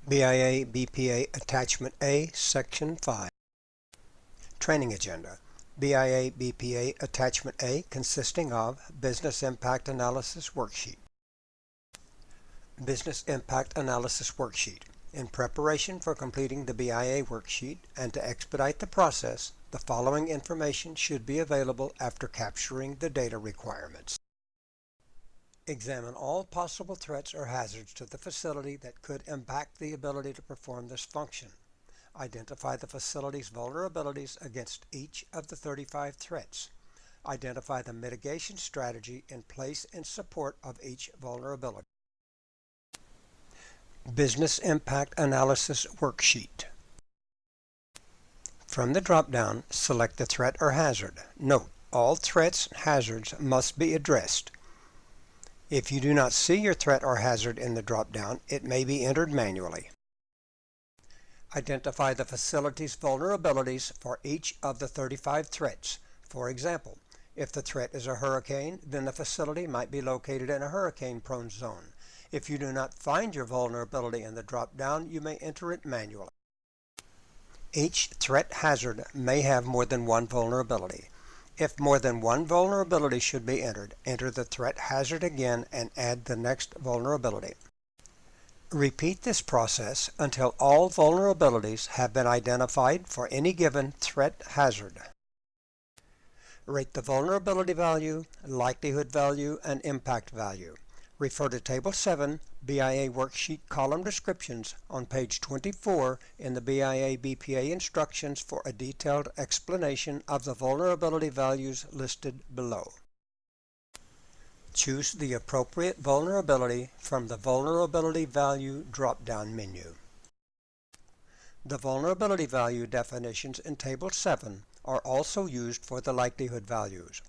BIABPA Attachment A, Section 5. Training Agenda. BIABPA Attachment A consisting of Business Impact Analysis Worksheet. Business Impact Analysis Worksheet. In preparation for completing the BIA worksheet and to expedite the process, the following information should be available after capturing the data requirements. Examine all possible threats or hazards to the facility that could impact the ability to perform this function. Identify the facility's vulnerabilities against each of the 35 threats. Identify the mitigation strategy in place in support of each vulnerability. Business Impact Analysis Worksheet. From the drop-down, select the threat or hazard. Note, all threats and hazards must be addressed. If you do not see your threat or hazard in the drop-down, it may be entered manually. Identify the facility's vulnerabilities for each of the 35 threats. For example, if the threat is a hurricane, then the facility might be located in a hurricane-prone zone. If you do not find your vulnerability in the drop-down, you may enter it manually. Each threat hazard may have more than one vulnerability. If more than one vulnerability should be entered, enter the threat hazard again and add the next vulnerability. Repeat this process until all vulnerabilities have been identified for any given threat hazard. Rate the vulnerability value, likelihood value, and impact value. Refer to Table 7, BIA Worksheet Column Descriptions on page 24 in the BIA-BPA instructions for a detailed explanation of the vulnerability values listed below. Choose the appropriate vulnerability from the Vulnerability Value drop-down menu. The vulnerability value definitions in Table 7 are also used for the likelihood values.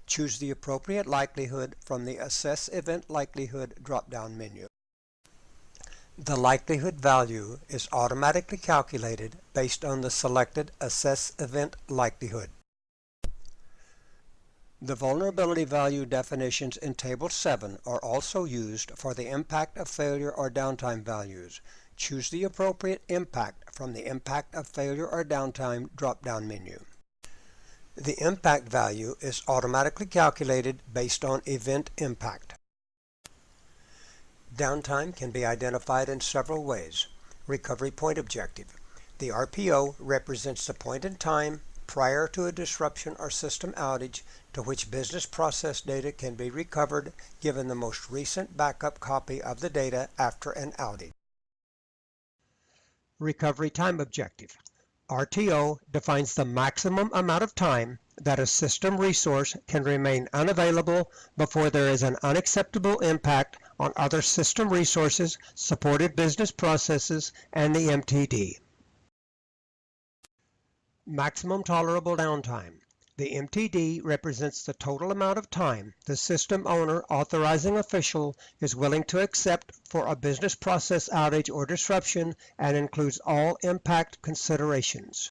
Choose the appropriate likelihood from the Assess Event Likelihood drop-down menu. The likelihood value is automatically calculated based on the selected Assess Event Likelihood. The vulnerability value definitions in Table 7 are also used for the impact of failure or downtime values. Choose the appropriate impact from the Impact of Failure or Downtime drop-down menu. The impact value is automatically calculated based on event impact. Downtime can be identified in several ways. Recovery point objective. The RPO represents the point in time prior to a disruption or system outage to which business process data can be recovered given the most recent backup copy of the data after an outage. Recovery time objective. RTO defines the maximum amount of time that a system resource can remain unavailable before there is an unacceptable impact on other system resources, supported business processes, and the MTD. Maximum tolerable downtime. The MTD represents the total amount of time the system owner authorizing official is willing to accept for a business process outage or disruption and includes all impact considerations.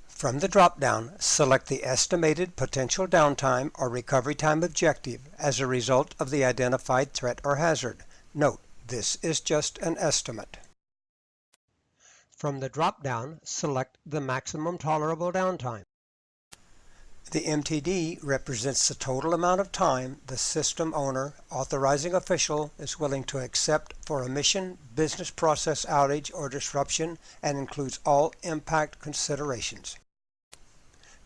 From the drop-down, select the estimated potential downtime or recovery time objective as a result of the identified threat or hazard. Note, this is just an estimate. From the drop-down, select the maximum tolerable downtime. The MTD represents the total amount of time the system owner, authorizing official, is willing to accept for a mission, business process outage, or disruption and includes all impact considerations.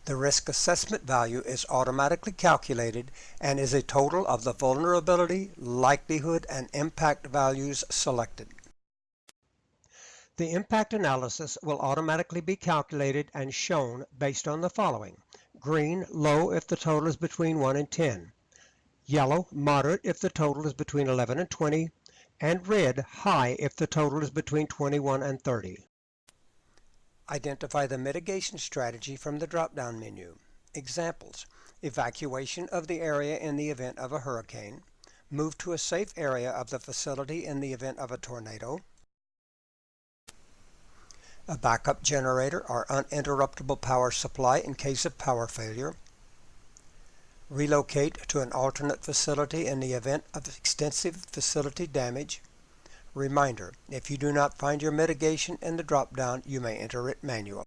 The risk assessment value is automatically calculated and is a total of the vulnerability, likelihood, and impact values selected. The impact analysis will automatically be calculated and shown based on the following. Green, low if the total is between 1 and 10. Yellow, moderate if the total is between 11 and 20. And red, high if the total is between 21 and 30. Identify the mitigation strategy from the drop-down menu. Examples: evacuation of the area in the event of a hurricane, move to a safe area of the facility in the event of a tornado, a backup generator or uninterruptible power supply in case of power failure, relocate to an alternate facility in the event of extensive facility damage, Reminder, if you do not find your mitigation in the drop-down, you may enter it manually.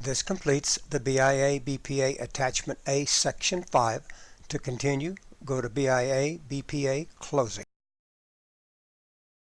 This completes the BIA-BPA Attachment A Section 5. To continue, go to BIA-BPA Closing.